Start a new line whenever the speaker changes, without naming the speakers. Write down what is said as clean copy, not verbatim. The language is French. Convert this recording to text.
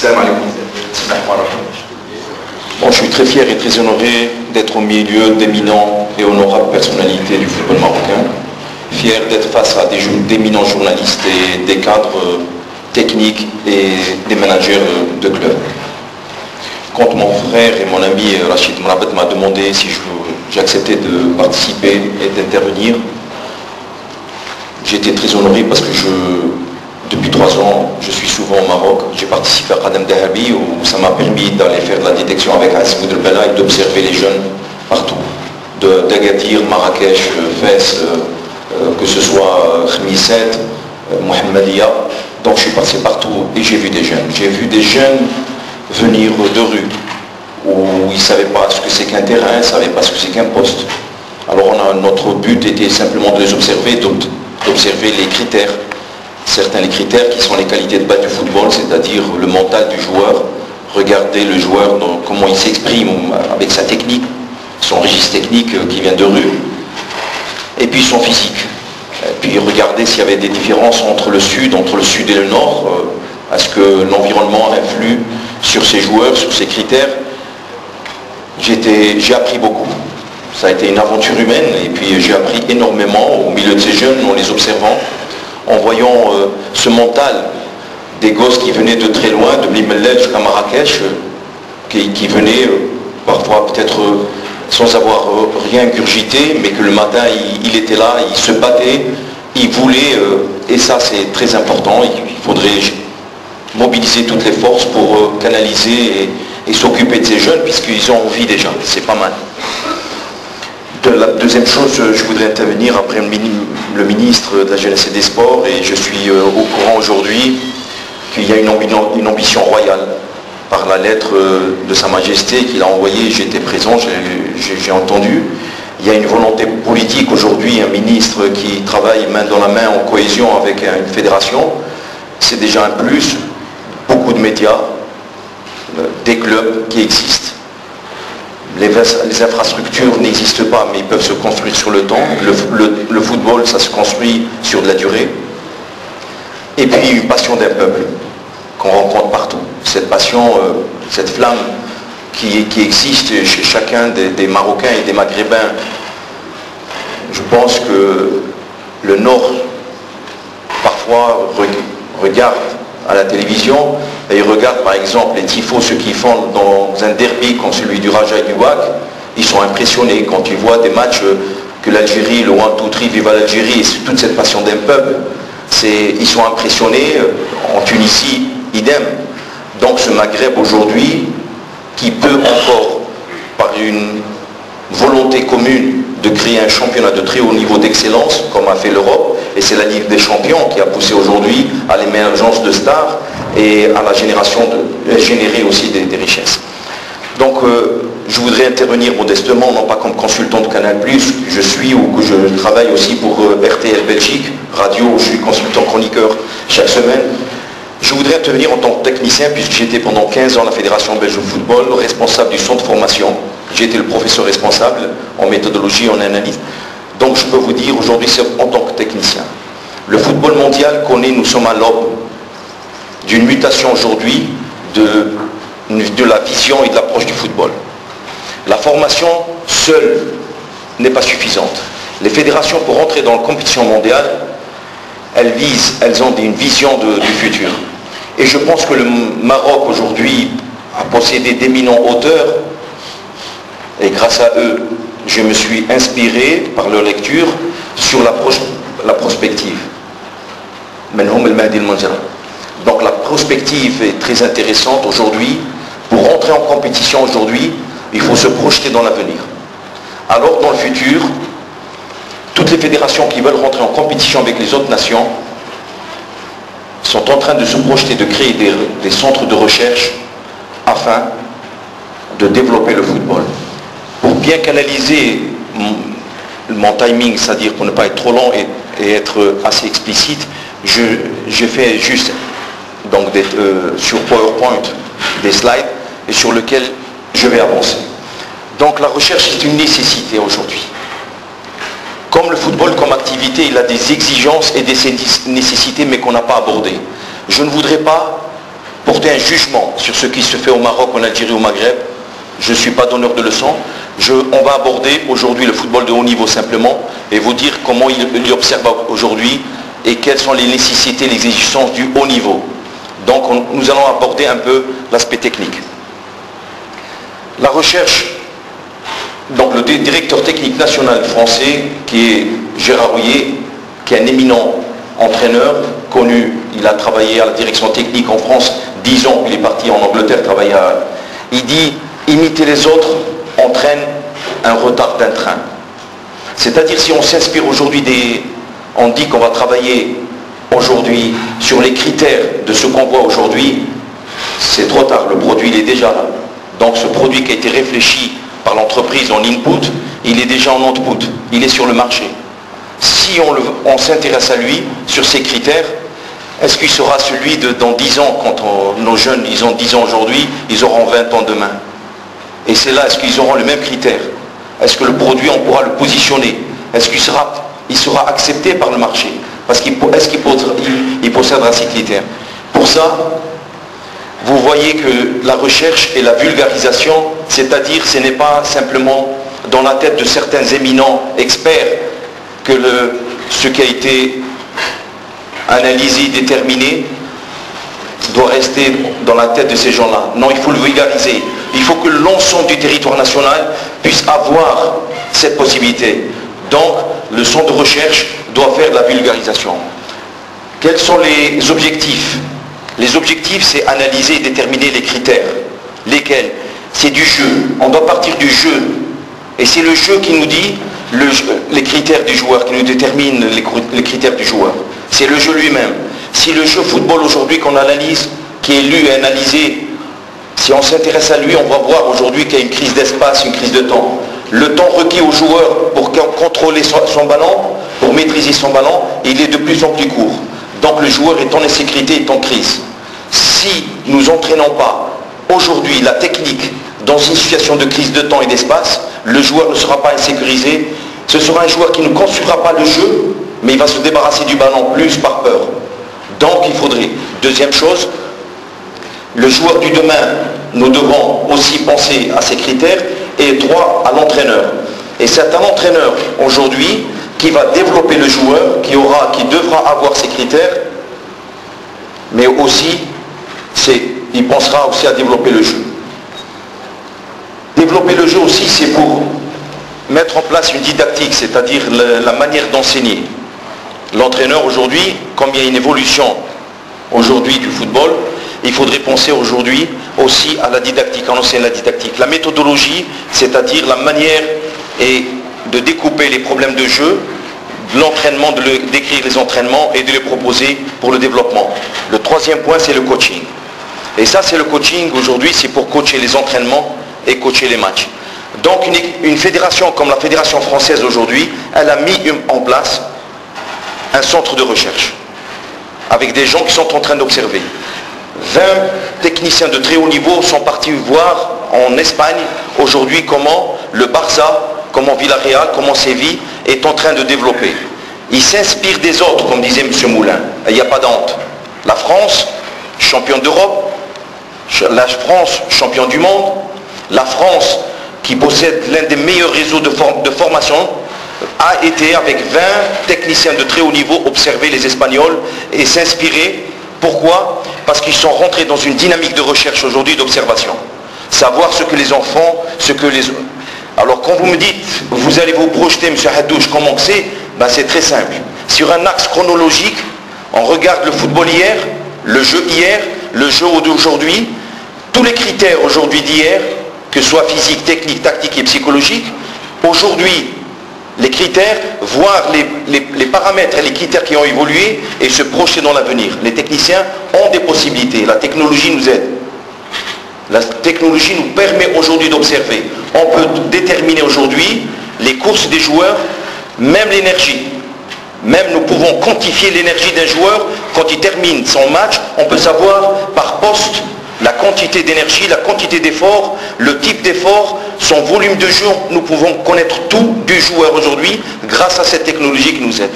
Salam alaikum. Bon, je suis très fier et très honoré d'être au milieu d'éminents et honorables personnalités du football marocain. Fier d'être face à d'éminents journalistes et des cadres techniques et des managers de clubs. Quand mon frère et mon ami Rachid Mrabet m'a demandé si j'acceptais de participer et d'intervenir, j'étais très honoré parce que depuis 3 ans, je suis souvent au Maroc. J'ai participé à Khadem Dahabi où ça m'a permis d'aller faire de la détection avec Asmoud El-Bella et d'observer les jeunes partout. d'Agadir, Marrakech, Fès, que ce soit Khmisset, Mohammedia. Donc je suis passé partout et j'ai vu des jeunes. J'ai vu des jeunes venir de rue où ils ne savaient pas ce que c'est qu'un terrain, ils ne savaient pas ce que c'est qu'un poste. Alors notre but était simplement de les observer, d'observer les critères. Certains les critères qui sont les qualités de base du football, c'est-à-dire le mental du joueur, regarder le joueur, comment il s'exprime avec sa technique, son registre technique qui vient de rue, et puis son physique. Et puis regarder s'il y avait des différences entre le sud et le nord, est-ce que l'environnement influe sur ces joueurs, sur ces critères. J'ai appris beaucoup. Ça a été une aventure humaine, et puis j'ai appris énormément au milieu de ces jeunes, en les observant, en voyant ce mental des gosses qui venaient de très loin, de Blimellel jusqu'à Marrakech, qui venaient parfois peut-être sans avoir rien ingurgité, mais que le matin il était là, il se battait, il voulait, et ça c'est très important, il faudrait mobiliser toutes les forces pour canaliser et s'occuper de ces jeunes, puisqu'ils ont envie déjà, c'est pas mal. La deuxième chose, je voudrais intervenir après le ministre de la Jeunesse et des Sports, et je suis au courant aujourd'hui qu'il y a une ambition royale par la lettre de Sa Majesté qu'il a envoyée. J'étais présent, j'ai entendu. Il y a une volonté politique aujourd'hui, un ministre qui travaille main dans la main en cohésion avec une fédération. C'est déjà un plus. Beaucoup de médias, des clubs qui existent. Les infrastructures n'existent pas, mais ils peuvent se construire sur le temps. Le football, ça se construit sur de la durée. Et puis une passion d'un peuple qu'on rencontre partout. Cette passion, cette flamme qui existe chez chacun des Marocains et des Maghrébins. Je pense que le Nord, parfois, regarde à la télévision, et ils regardent par exemple les tifos, ceux qui font dans un derby comme celui du Raja et du WAC, ils sont impressionnés quand ils voient des matchs que l'Algérie, le 1-2-3, vive l'Algérie, et toute cette passion d'un peuple, ils sont impressionnés. En Tunisie, idem. Donc ce Maghreb aujourd'hui, qui peut encore, par une volonté commune de créer un championnat de très haut niveau d'excellence, comme a fait l'Europe, et c'est la Ligue des Champions qui a poussé aujourd'hui à l'émergence de stars et à la génération générer aussi des richesses. Donc je voudrais intervenir modestement, non pas comme consultant de Canal+, je suis ou que je travaille aussi pour RTL Belgique, radio où je suis consultant chroniqueur chaque semaine. Je voudrais intervenir en tant que technicien, puisque j'étais pendant 15 ans à la Fédération belge de football, responsable du centre de formation. J'ai été le professeur responsable en méthodologie, en analyse. Donc je peux vous dire aujourd'hui, c'est en tant que technicien. Le football mondial connaît, nous sommes à l'aube d'une mutation aujourd'hui de la vision et de l'approche du football. La formation seule n'est pas suffisante. Les fédérations, pour entrer dans la compétition mondiale, elles ont une vision du futur. Et je pense que le Maroc aujourd'hui a possédé d'éminents auteurs, et grâce à eux, je me suis inspiré par leur lecture sur la prospective. Donc la prospective est très intéressante aujourd'hui. Pour rentrer en compétition aujourd'hui, il faut se projeter dans l'avenir. Alors dans le futur, toutes les fédérations qui veulent rentrer en compétition avec les autres nations sont en train de se projeter, de créer des centres de recherche afin de développer le football. Pour bien canaliser mon timing, c'est-à-dire pour ne pas être trop long et être assez explicite, j'ai fait juste donc sur PowerPoint des slides et sur lesquels je vais avancer. Donc la recherche est une nécessité aujourd'hui. Comme le football comme activité, il a des exigences et des nécessités mais qu'on n'a pas abordées. Je ne voudrais pas porter un jugement sur ce qui se fait au Maroc, en Algérie, au Maghreb. Je ne suis pas donneur de leçons. On va aborder aujourd'hui le football de haut niveau simplement et vous dire comment il observe aujourd'hui et quelles sont les nécessités, les exigences du haut niveau. Donc nous allons aborder un peu l'aspect technique. La recherche, donc le directeur technique national français qui est Gérard Houllier, qui est un éminent entraîneur, connu, il a travaillé à la direction technique en France 10 ans, il est parti en Angleterre travailler il dit, imiter les autres entraîne un retard d'un train. C'est-à-dire si on s'inspire aujourd'hui on dit qu'on va travailler aujourd'hui sur les critères de ce qu'on voit aujourd'hui, c'est trop tard, le produit il est déjà là. Donc ce produit qui a été réfléchi par l'entreprise en input, il est déjà en output, il est sur le marché. Si on s'intéresse à lui, sur ces critères, est-ce qu'il sera celui de dans 10 ans, quand nos jeunes, ils ont 10 ans aujourd'hui, ils auront 20 ans demain? Et c'est là, est-ce qu'ils auront le même critère? Est-ce que le produit, on pourra le positionner? Est-ce qu'il sera accepté par le marché? Parce qu'il possédera ces critères. Pour ça, vous voyez que la recherche et la vulgarisation, c'est-à-dire ce n'est pas simplement dans la tête de certains éminents experts que ce qui a été analysé, déterminé, doit rester dans la tête de ces gens-là. Non, il faut le vulgariser. Il faut que l'ensemble du territoire national puisse avoir cette possibilité. Donc, le centre de recherche doit faire de la vulgarisation. Quels sont les objectifs? Les objectifs, c'est analyser et déterminer les critères. Lesquels? C'est du jeu. On doit partir du jeu. Et c'est le jeu qui nous dit les critères du joueur, qui nous détermine les critères du joueur. C'est le jeu lui-même. Si le jeu football aujourd'hui qu'on analyse, qui est lu et analysé, si on s'intéresse à lui, on va voir aujourd'hui qu'il y a une crise d'espace, une crise de temps. Le temps requis au joueur pour contrôler son ballon, pour maîtriser son ballon, il est de plus en plus court. Donc le joueur est en insécurité, est en crise. Si nous n'entraînons pas aujourd'hui la technique dans une situation de crise de temps et d'espace, le joueur ne sera pas insécurisé. Ce sera un joueur qui ne construira pas le jeu, mais il va se débarrasser du ballon plus par peur. Donc il faudrait, deuxième chose, le joueur du demain, nous devons aussi penser à ces critères, et trois, à l'entraîneur. Et c'est un entraîneur aujourd'hui qui va développer le joueur, qui devra avoir ces critères, mais aussi, il pensera aussi à développer le jeu. Développer le jeu aussi, c'est pour mettre en place une didactique, c'est-à-dire la manière d'enseigner. L'entraîneur aujourd'hui, comme il y a une évolution aujourd'hui du football, il faudrait penser aujourd'hui aussi à la didactique, à enseigner la didactique. La méthodologie, c'est-à-dire la manière de découper les problèmes de jeu, de l'entraînement, d'écrire les entraînements et de les proposer pour le développement. Le troisième point, c'est le coaching. Et ça, c'est le coaching aujourd'hui, c'est pour coacher les entraînements et coacher les matchs. Donc une fédération comme la Fédération française aujourd'hui, elle a mis en place un centre de recherche avec des gens qui sont en train d'observer. 20 techniciens de très haut niveau sont partis voir en Espagne aujourd'hui comment le Barça, comment Villarreal, comment Séville est en train de développer. Ils s'inspirent des autres, comme disait M. Moulin. Il n'y a pas d'honte. La France, championne d'Europe, la France, championne du monde, la France, qui possède l'un des meilleurs réseaux de formation, a été avec 20 techniciens de très haut niveau observer les Espagnols et s'inspirer. Pourquoi? Parce qu'ils sont rentrés dans une dynamique de recherche aujourd'hui, d'observation. Savoir ce que les enfants, Alors quand vous me dites, vous allez vous projeter, M. Hadouche, comment c'est? C'est très simple. Sur un axe chronologique, on regarde le football hier, le jeu hier, le jeu d'aujourd'hui, tous les critères aujourd'hui d'hier, que ce soit physique, technique, tactique et psychologique, aujourd'hui, les critères, voir les paramètres et les critères qui ont évolué et se projeter dans l'avenir. Les techniciens ont des possibilités. La technologie nous aide. La technologie nous permet aujourd'hui d'observer. On peut déterminer aujourd'hui les courses des joueurs, même l'énergie. Même nous pouvons quantifier l'énergie d'un joueur. Quand il termine son match, on peut savoir par poste la quantité d'énergie, la quantité d'effort, le type d'effort, son volume de jeu. Nous pouvons connaître tout du joueur aujourd'hui grâce à cette technologie qui nous aide.